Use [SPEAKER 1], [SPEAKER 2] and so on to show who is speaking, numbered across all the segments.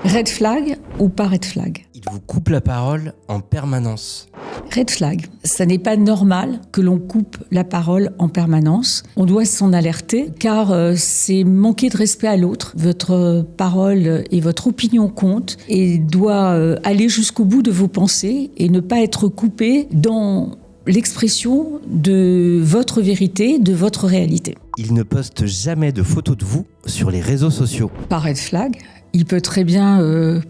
[SPEAKER 1] Red flag ou pas red flag?
[SPEAKER 2] Il vous coupe la parole en permanence.
[SPEAKER 1] Red flag, ça n'est pas normal que l'on coupe la parole en permanence. On doit s'en alerter car c'est manquer de respect à l'autre. Votre parole et votre opinion comptent et doit aller jusqu'au bout de vos pensées et ne pas être coupé dans l'expression de votre vérité, de votre réalité.
[SPEAKER 2] Il ne poste jamais de photos de vous sur les réseaux sociaux.
[SPEAKER 1] Pas red flag. Il peut très bien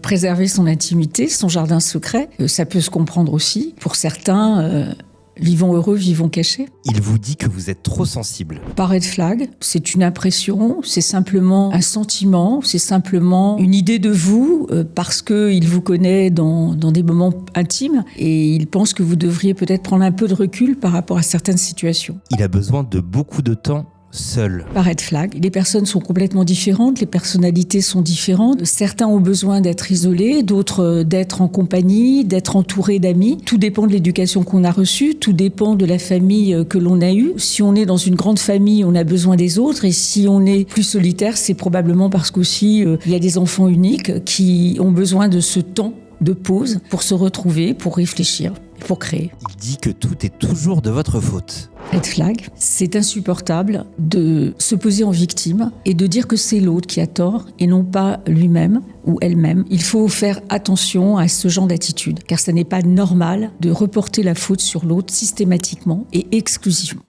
[SPEAKER 1] préserver son intimité, son jardin secret. Ça peut se comprendre aussi. Pour certains, vivons heureux, vivons cachés.
[SPEAKER 2] Il vous dit que vous êtes trop sensible.
[SPEAKER 1] Pas red flag, c'est une impression, c'est simplement un sentiment, c'est simplement une idée de vous parce qu'il vous connaît dans des moments intimes et il pense que vous devriez peut-être prendre un peu de recul par rapport à certaines situations.
[SPEAKER 2] Il a besoin de beaucoup de temps seul.
[SPEAKER 1] Pas red flag. Les personnes sont complètement différentes, les personnalités sont différentes. Certains ont besoin d'être isolés, d'autres d'être en compagnie, d'être entourés d'amis. Tout dépend de l'éducation qu'on a reçue, tout dépend de la famille que l'on a eue. Si on est dans une grande famille, on a besoin des autres et si on est plus solitaire, c'est probablement parce qu'aussi il y a des enfants uniques qui ont besoin de ce temps de pause pour se retrouver, pour réfléchir, pour créer.
[SPEAKER 2] Il dit que tout est toujours de votre faute.
[SPEAKER 1] Red flag, c'est insupportable de se poser en victime et de dire que c'est l'autre qui a tort et non pas lui-même ou elle-même. Il faut faire attention à ce genre d'attitude car ce n'est pas normal de reporter la faute sur l'autre systématiquement et exclusivement.